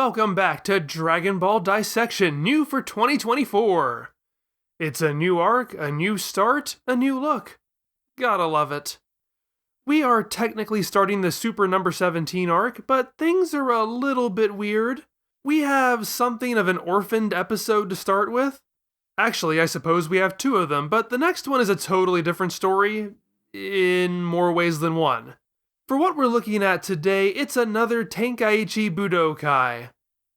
welcome back to Dragon Ball Dissection, new for 2024. It's a new arc, a new start, a new look. Gotta love it. We are technically starting the Super number 17 arc, but things are a little bit weird. We have something of an orphaned episode to start with. Actually, I suppose we have two of them, but the next one is a totally different story, in more ways than one. For what we're looking at today, it's another Tenkaichi Budokai.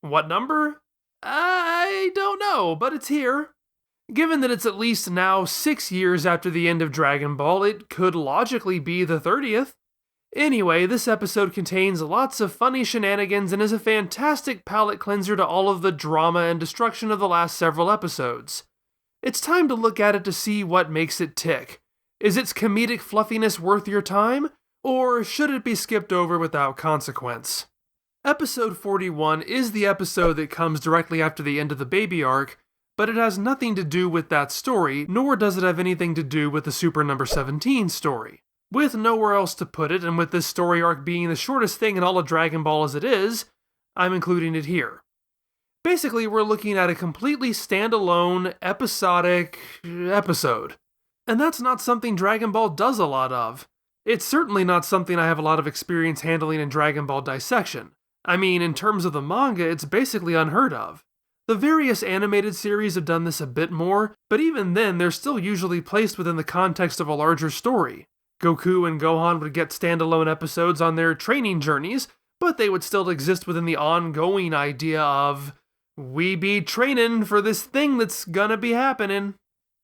What number? I don't know, but it's here. Given that it's at least now 6 years after the end of Dragon Ball, it could logically be the 30th. Anyway, this episode contains lots of funny shenanigans and is a fantastic palate cleanser to all of the drama and destruction of the last several episodes. It's time to look at it to see what makes it tick. Is its comedic fluffiness worth your time? Or should it be skipped over without consequence? Episode 41 is the episode that comes directly after the end of the baby arc, but it has nothing to do with that story, nor does it have anything to do with the Super number 17 story. With nowhere else to put it, and with this story arc being the shortest thing in all of Dragon Ball as it is, I'm including it here. Basically, we're looking at a completely standalone, episodic episode. And that's not something Dragon Ball does a lot of. It's certainly not something I have a lot of experience handling in Dragon Ball Dissection. I mean, in terms of the manga, it's basically unheard of. The various animated series have done this a bit more, but even then, they're still usually placed within the context of a larger story. Goku and Gohan would get standalone episodes on their training journeys, but they would still exist within the ongoing idea of, we be trainin' for this thing that's gonna be happening.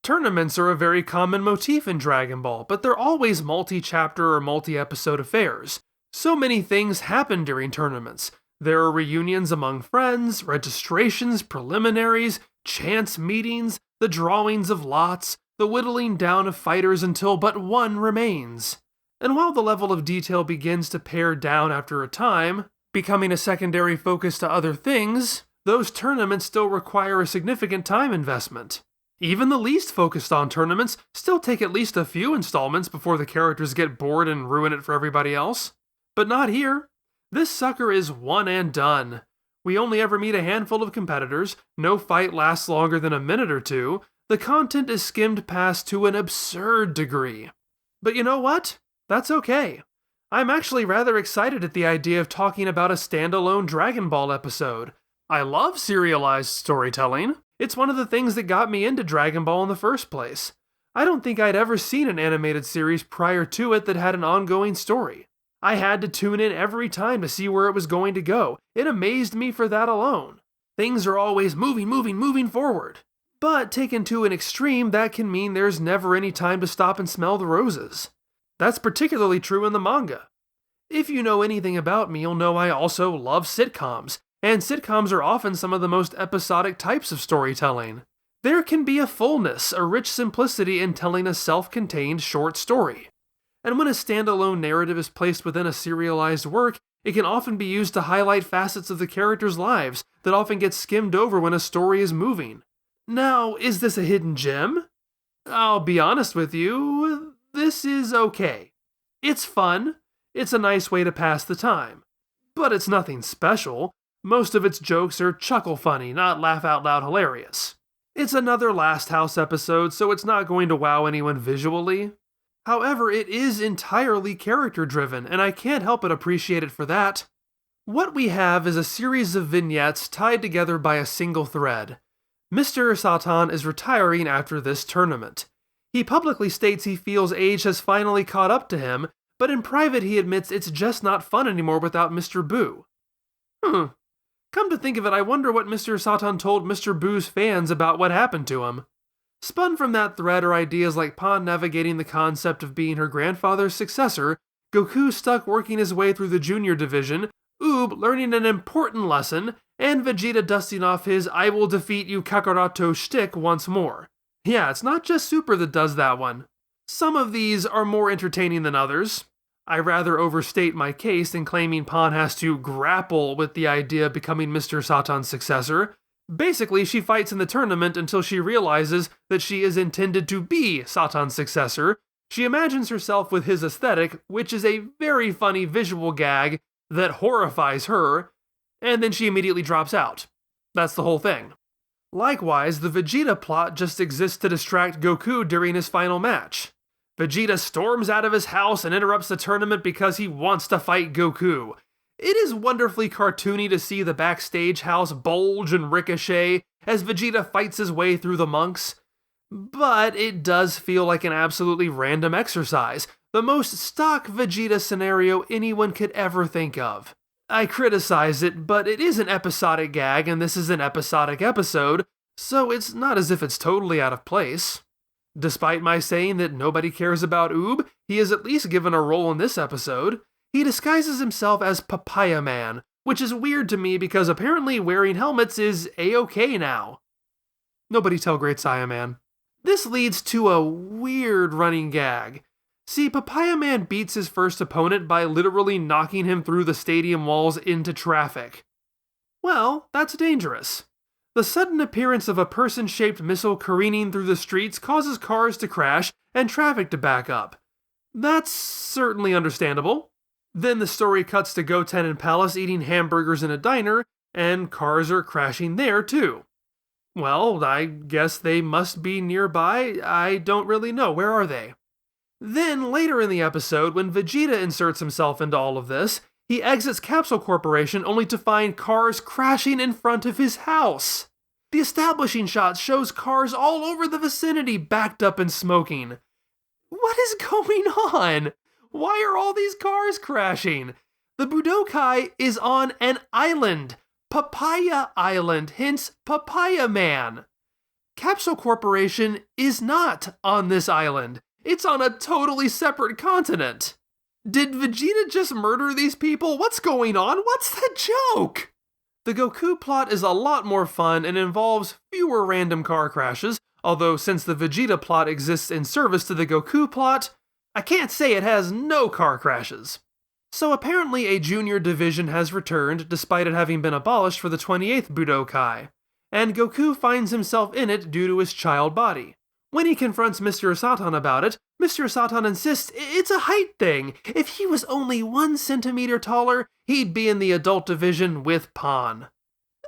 Tournaments are a very common motif in Dragon Ball, but they're always multi-chapter or multi-episode affairs. So many things happen during tournaments. There are reunions among friends, registrations, preliminaries, chance meetings, the drawings of lots, the whittling down of fighters until but one remains. And while the level of detail begins to pare down after a time, becoming a secondary focus to other things, those tournaments still require a significant time investment. Even the least focused on tournaments still take at least a few installments before the characters get bored and ruin it for everybody else. But not here. This sucker is one and done. We only ever meet a handful of competitors, no fight lasts longer than a minute or two, the content is skimmed past to an absurd degree. But you know what? That's okay. I'm actually rather excited at the idea of talking about a standalone Dragon Ball episode. I love serialized storytelling. It's one of the things that got me into Dragon Ball in the first place. I don't think I'd ever seen an animated series prior to it that had an ongoing story. I had to tune in every time to see where it was going to go. It amazed me for that alone. Things are always moving forward. But taken to an extreme, that can mean there's never any time to stop and smell the roses. That's particularly true in the manga. If you know anything about me, you'll know I also love sitcoms. And sitcoms are often some of the most episodic types of storytelling. There can be a fullness, a rich simplicity in telling a self-contained short story. And when a standalone narrative is placed within a serialized work, it can often be used to highlight facets of the characters' lives that often get skimmed over when a story is moving. Now, is this a hidden gem? I'll be honest with you, this is okay. It's fun, it's a nice way to pass the time. But it's nothing special. Most of its jokes are chuckle funny, not laugh out loud hilarious. It's another Last House episode, so it's not going to wow anyone visually. However, it is entirely character driven, and I can't help but appreciate it for that. What we have is a series of vignettes tied together by a single thread. Mr. Satan is retiring after this tournament. He publicly states he feels age has finally caught up to him, but in private he admits it's just not fun anymore without Mr. Boo. Come to think of it, I wonder what Mr. Satan told Mr. Boo's fans about what happened to him. Spun from that thread are ideas like Pan navigating the concept of being her grandfather's successor, Goku stuck working his way through the junior division, Oob learning an important lesson, and Vegeta dusting off his I will defeat you Kakaroto shtick once more. Yeah, it's not just Super that does that one. Some of these are more entertaining than others. I rather overstate my case in claiming Pan has to grapple with the idea of becoming Mr. Satan's successor. Basically, she fights in the tournament until she realizes that she is intended to be Satan's successor. She imagines herself with his aesthetic, which is a very funny visual gag that horrifies her, and then she immediately drops out. That's the whole thing. Likewise, the Vegeta plot just exists to distract Goku during his final match. Vegeta storms out of his house and interrupts the tournament because he wants to fight Goku. It is wonderfully cartoony to see the backstage house bulge and ricochet as Vegeta fights his way through the monks. But it does feel like an absolutely random exercise, the most stock Vegeta scenario anyone could ever think of. I criticize it, but it is an episodic gag and this is an episodic episode, so it's not as if it's totally out of place. Despite my saying that nobody cares about Oob, he is at least given a role in this episode. He disguises himself as Papaya Man, which is weird to me because apparently wearing helmets is a-okay now. Nobody tell Great Saiyan Man. This leads to a weird running gag. See, Papaya Man beats his first opponent by literally knocking him through the stadium walls into traffic. Well, that's dangerous. The sudden appearance of a person-shaped missile careening through the streets causes cars to crash and traffic to back up. That's certainly understandable. Then the story cuts to Goten and Palace eating hamburgers in a diner, and cars are crashing there too. Well, I guess they must be nearby. I don't really know. Where are they? Then, later in the episode, when Vegeta inserts himself into all of this, he exits Capsule Corporation only to find cars crashing in front of his house. The establishing shot shows cars all over the vicinity backed up and smoking. What is going on? Why are all these cars crashing? The Budokai is on an island. Papaya Island, hence Papaya Man. Capsule Corporation is not on this island. It's on a totally separate continent. Did Vegeta just murder these people? What's going on? What's the joke? The Goku plot is a lot more fun and involves fewer random car crashes, although since the Vegeta plot exists in service to the Goku plot, I can't say it has no car crashes. So apparently a junior division has returned despite it having been abolished for the 28th Budokai, and Goku finds himself in it due to his child body. When he confronts Mr. Satan about it, Mr. Satan insists it's a height thing. If he was only 1 centimeter taller, he'd be in the adult division with Pan.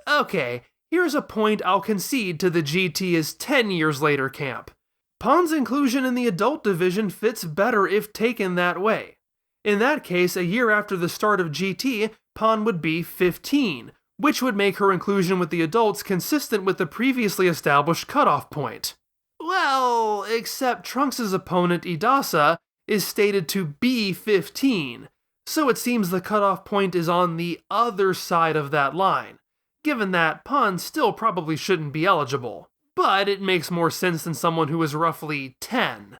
Okay, here's a point I'll concede to the GT is 10 years later camp. Pan's inclusion in the adult division fits better if taken that way. In that case, a year after the start of GT, Pan would be 15, which would make her inclusion with the adults consistent with the previously established cutoff point. Well, except Trunks' opponent, Idasa, is stated to be 15, so it seems the cutoff point is on the other side of that line, given that Pan still probably shouldn't be eligible, but it makes more sense than someone who is roughly 10.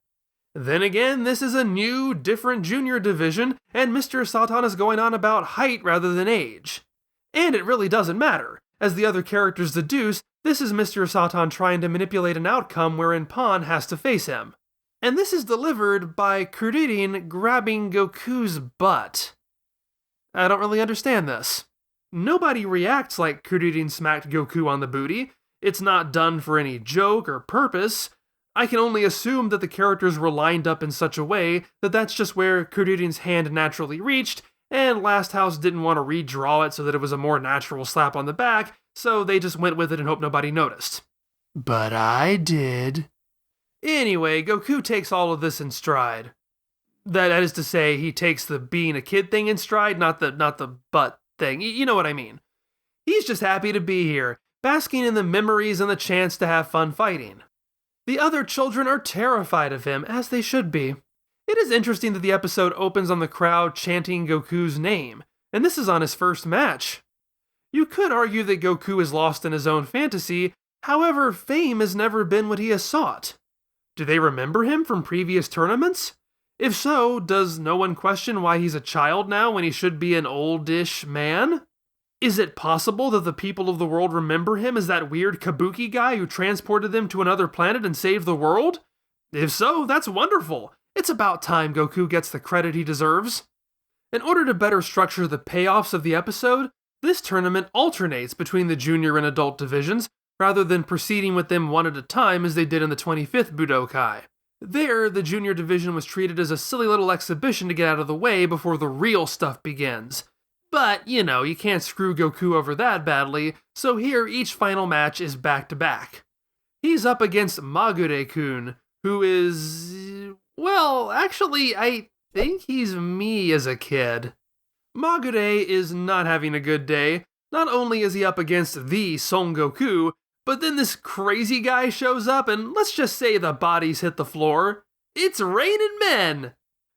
Then again, this is a new, different junior division, and Mr. Satan is going on about height rather than age. And it really doesn't matter. As the other characters deduce, this is Mr. Satan trying to manipulate an outcome wherein Pan has to face him. And this is delivered by Kuririn grabbing Goku's butt. I don't really understand this. Nobody reacts like Kuririn smacked Goku on the booty. It's not done for any joke or purpose. I can only assume that the characters were lined up in such a way that that's just where Kuririn's hand naturally reached, and Last House didn't want to redraw it so that it was a more natural slap on the back, so they just went with it and hoped nobody noticed. But I did. Anyway, Goku takes all of this in stride. That is to say, he takes the being a kid thing in stride, not the butt thing. You know what I mean. He's just happy to be here, basking in the memories and the chance to have fun fighting. The other children are terrified of him, as they should be. It is interesting that the episode opens on the crowd chanting Goku's name, and this is on his first match. You could argue that Goku is lost in his own fantasy, however, fame has never been what he has sought. Do they remember him from previous tournaments? If so, does no one question why he's a child now when he should be an oldish man? Is it possible that the people of the world remember him as that weird kabuki guy who transported them to another planet and saved the world? If so, that's wonderful. It's about time Goku gets the credit he deserves. In order to better structure the payoffs of the episode, this tournament alternates between the junior and adult divisions, rather than proceeding with them one at a time as they did in the 25th Budokai. There, the junior division was treated as a silly little exhibition to get out of the way before the real stuff begins. But, you can't screw Goku over that badly, so here each final match is back to back. He's up against Magure-kun, who is... well, actually, I think he's me as a kid. Magure is not having a good day. Not only is he up against the Son Goku, but then this crazy guy shows up and let's just say the bodies hit the floor. It's raining men!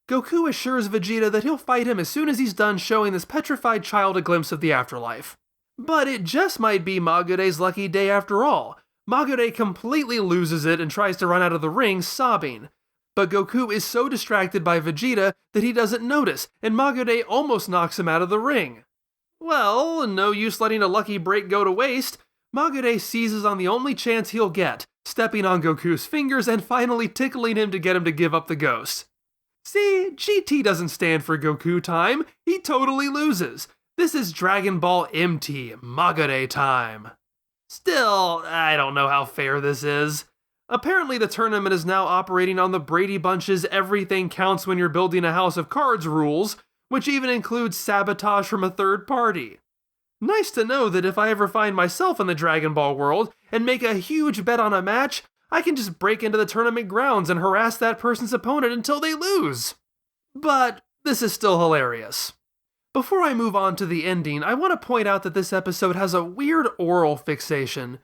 Goku assures Vegeta that he'll fight him as soon as he's done showing this petrified child a glimpse of the afterlife. But it just might be Magure's lucky day after all. Magure completely loses it and tries to run out of the ring sobbing. But Goku is so distracted by Vegeta that he doesn't notice, and Magure almost knocks him out of the ring. Well, no use letting a lucky break go to waste. Magure seizes on the only chance he'll get, stepping on Goku's fingers and finally tickling him to get him to give up the ghost. See, GT doesn't stand for Goku time, he totally loses. This is Dragon Ball MT, Magure time. Still, I don't know how fair this is. Apparently the tournament is now operating on the Brady Bunch's everything counts when you're building a house of cards rules, which even includes sabotage from a third party. Nice to know that if I ever find myself in the Dragon Ball world and make a huge bet on a match, I can just break into the tournament grounds and harass that person's opponent until they lose. But this is still hilarious. Before I move on to the ending, I want to point out that this episode has a weird oral fixation.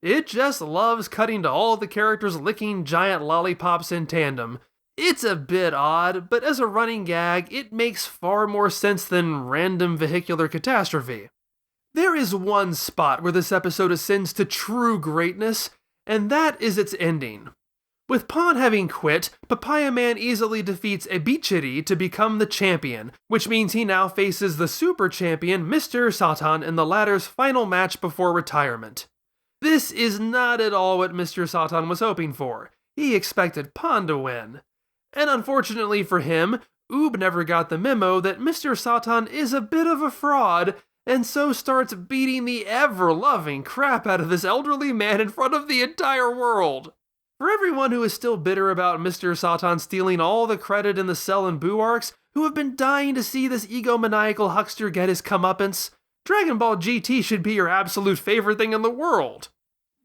It just loves cutting to all the characters licking giant lollipops in tandem. It's a bit odd, but as a running gag, it makes far more sense than random vehicular catastrophe. There is one spot where this episode ascends to true greatness, and that is its ending. With Pan having quit, Papaya Man easily defeats Ebichiri to become the champion, which means he now faces the super champion Mr. Satan in the latter's final match before retirement. This is not at all what Mr. Satan was hoping for. He expected Pan to win. And unfortunately for him, Oob never got the memo that Mr. Satan is a bit of a fraud, and so starts beating the ever-loving crap out of this elderly man in front of the entire world. For everyone who is still bitter about Mr. Satan stealing all the credit in the Cell and Boo arcs, who have been dying to see this egomaniacal huckster get his comeuppance, Dragon Ball GT should be your absolute favorite thing in the world.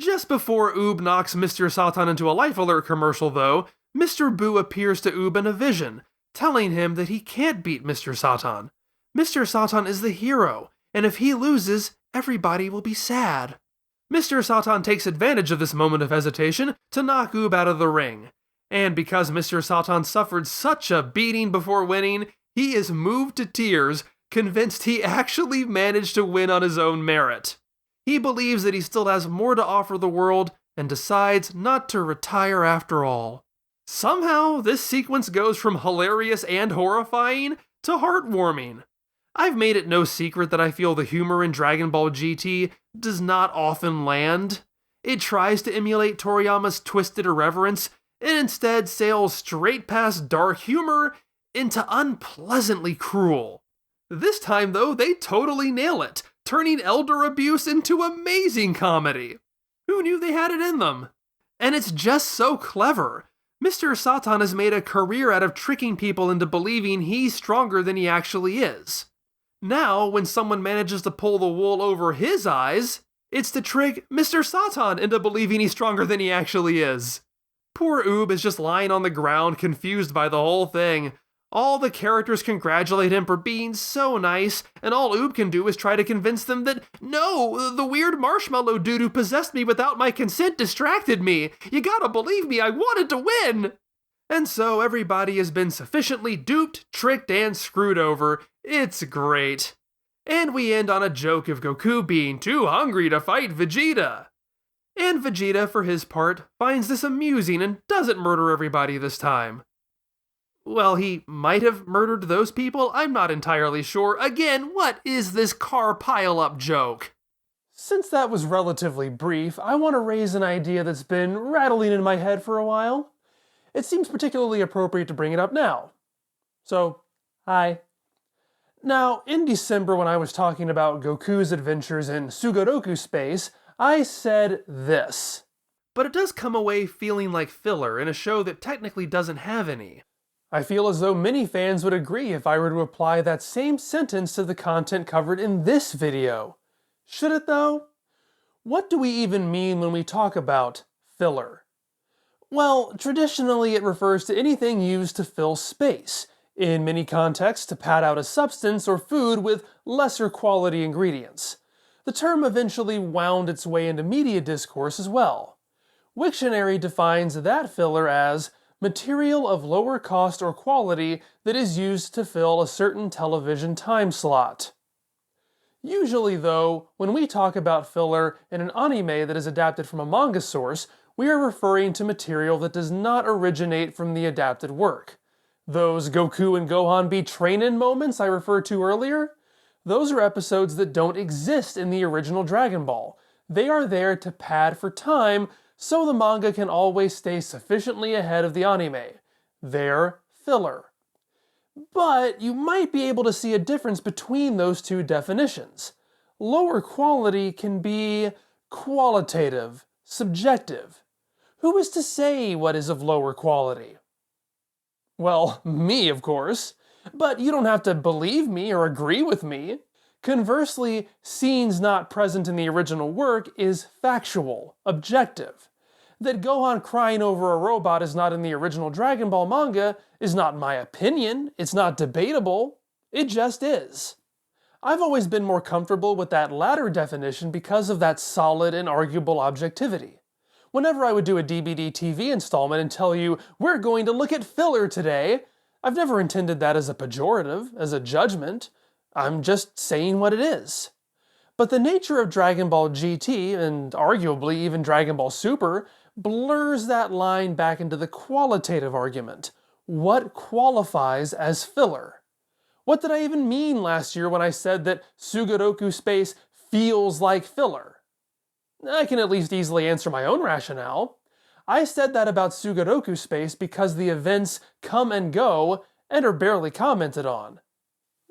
Just before Oob knocks Mr. Satan into a Life Alert commercial though, Mr. Boo appears to Oob in a vision, telling him that he can't beat Mr. Satan. Mr. Satan is the hero, and if he loses, everybody will be sad. Mr. Satan takes advantage of this moment of hesitation to knock Oob out of the ring. And because Mr. Satan suffered such a beating before winning, he is moved to tears, convinced he actually managed to win on his own merit. He believes that he still has more to offer the world and decides not to retire after all. Somehow, this sequence goes from hilarious and horrifying to heartwarming. I've made it no secret that I feel the humor in Dragon Ball GT does not often land. It tries to emulate Toriyama's twisted irreverence, and instead sails straight past dark humor into unpleasantly cruel. This time, though, they totally nail it, turning elder abuse into amazing comedy. Who knew they had it in them? And it's just so clever. Mr. Satan has made a career out of tricking people into believing he's stronger than he actually is. Now, when someone manages to pull the wool over his eyes, it's to trick Mr. Satan into believing he's stronger than he actually is. Poor Oob is just lying on the ground, confused by the whole thing. All the characters congratulate him for being so nice, and all Oob can do is try to convince them that, no, the weird marshmallow dude who possessed me without my consent distracted me. You gotta believe me, I wanted to win! And so everybody has been sufficiently duped, tricked, and screwed over. It's great. And we end on a joke of Goku being too hungry to fight Vegeta. And Vegeta, for his part, finds this amusing and doesn't murder everybody this time. Well, he might have murdered those people, I'm not entirely sure. Again, what is this car pile-up joke? Since that was relatively brief, I want to raise an idea that's been rattling in my head for a while. It seems particularly appropriate to bring it up now. So, hi. Now, in December when I was talking about Goku's adventures in Sugoroku space, I said this. But it does come away feeling like filler in a show that technically doesn't have any. I feel as though many fans would agree if I were to apply that same sentence to the content covered in this video. Should it though? What do we even mean when we talk about filler? Well, traditionally it refers to anything used to fill space, in many contexts to pad out a substance or food with lesser quality ingredients. The term eventually wound its way into media discourse as well. Wiktionary defines that filler as material of lower cost or quality that is used to fill a certain television time slot. Usually though, when we talk about filler in an anime that is adapted from a manga source, we are referring to material that does not originate from the adapted work. Those Goku and Gohan be trainin' moments I referred to earlier? Those are episodes that don't exist in the original Dragon Ball. They are there to pad for time so the manga can always stay sufficiently ahead of the anime. They're filler. But you might be able to see a difference between those two definitions. Lower quality can be qualitative, subjective. Who is to say what is of lower quality? Well, me, of course. But you don't have to believe me or agree with me. Conversely, scenes not present in the original work is factual, objective. That Gohan crying over a robot is not in the original Dragon Ball manga is not my opinion, it's not debatable, it just is. I've always been more comfortable with that latter definition because of that solid and arguable objectivity. Whenever I would do a DBD TV installment and tell you, we're going to look at filler today, I've never intended that as a pejorative, as a judgment. I'm just saying what it is. But the nature of Dragon Ball GT, and arguably even Dragon Ball Super, blurs that line back into the qualitative argument. What qualifies as filler? What did I even mean last year when I said that Sugoroku space feels like filler? I can at least easily answer my own rationale. I said that about Sugoroku space because the events come and go and are barely commented on.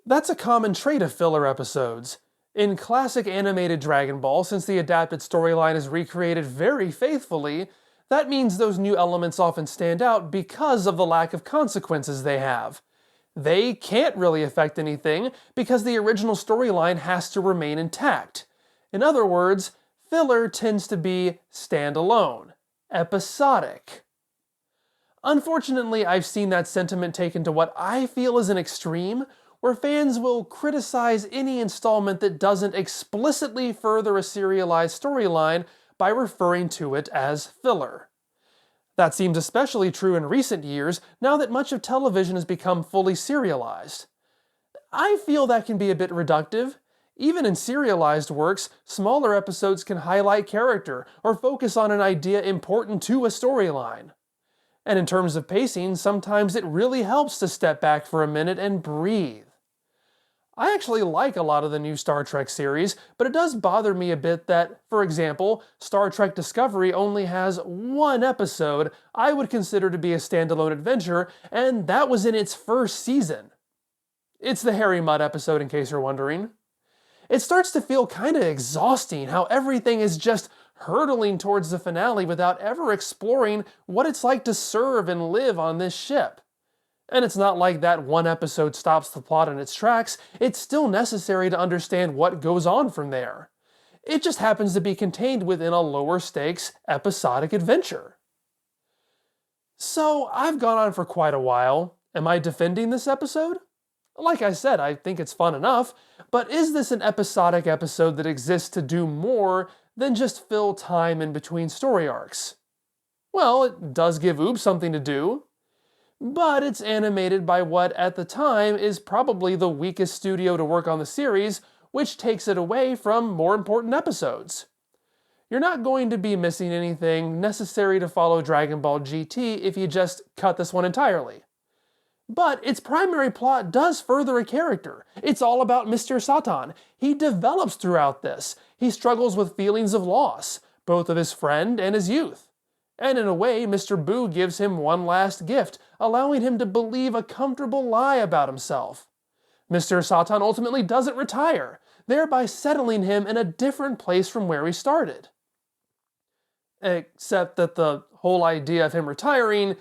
That's a common trait of filler episodes. In classic animated Dragon Ball, since the adapted storyline is recreated very faithfully, that means those new elements often stand out because of the lack of consequences they have. They can't really affect anything because the original storyline has to remain intact. In other words, filler tends to be standalone, episodic. Unfortunately, I've seen that sentiment taken to what I feel is an extreme, where fans will criticize any installment that doesn't explicitly further a serialized storyline by referring to it as filler. That seems especially true in recent years, now that much of television has become fully serialized. I feel that can be a bit reductive. Even in serialized works, smaller episodes can highlight character or focus on an idea important to a storyline. And in terms of pacing, sometimes it really helps to step back for a minute and breathe. I actually like a lot of the new Star Trek series, but it does bother me a bit that, for example, Star Trek Discovery only has one episode I would consider to be a standalone adventure, and that was in its first season. It's the Harry Mudd episode, in case you're wondering. It starts to feel kinda exhausting how everything is just hurtling towards the finale without ever exploring what it's like to serve and live on this ship. And it's not like that one episode stops the plot in its tracks, it's still necessary to understand what goes on from there. It just happens to be contained within a lower stakes, episodic adventure. So, I've gone on for quite a while. Am I defending this episode? Like I said, I think it's fun enough, but is this an episodic episode that exists to do more than just fill time in between story arcs? Well, it does give Oob something to do, but it's animated by what at the time is probably the weakest studio to work on the series, which takes it away from more important episodes. You're not going to be missing anything necessary to follow Dragon Ball GT if you just cut this one entirely. But its primary plot does further a character. It's all about Mr. Satan. He develops throughout this. He struggles with feelings of loss, both of his friend and his youth. And in a way, Mr. Boo gives him one last gift, allowing him to believe a comfortable lie about himself. Mr. Satan ultimately doesn't retire, thereby settling him in a different place from where he started. Except that the whole idea of him retiring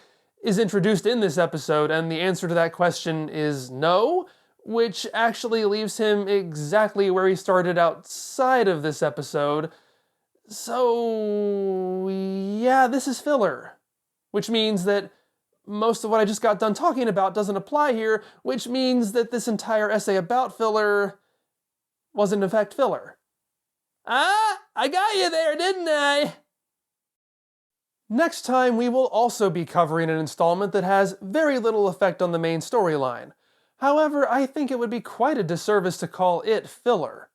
is introduced in this episode, and the answer to that question is no, which actually leaves him exactly where he started outside of this episode. So, yeah, this is filler. Which means that most of what I just got done talking about doesn't apply here, which means that this entire essay about filler wasn't in fact filler. Ah, I got you there, didn't I? Next time, we will also be covering an installment that has very little effect on the main storyline. However, I think it would be quite a disservice to call it filler.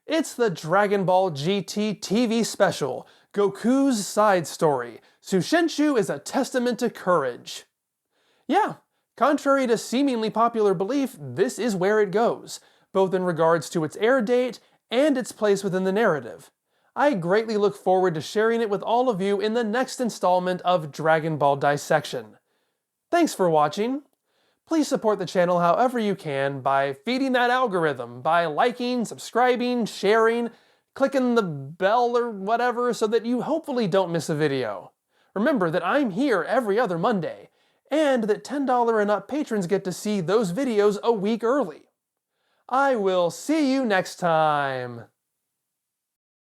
It's the Dragon Ball GT TV special, Goku's Side Story, Sushenshu is a Testament to Courage. Yeah, contrary to seemingly popular belief, this is where it goes, both in regards to its air date and its place within the narrative. I greatly look forward to sharing it with all of you in the next installment of Dragon Ball Dissection. Thanks for watching. Please support the channel however you can by feeding that algorithm, by liking, subscribing, sharing, clicking the bell or whatever so that you hopefully don't miss a video. Remember that I'm here every other Monday, and that $10 and up patrons get to see those videos a week early. I will see you next time!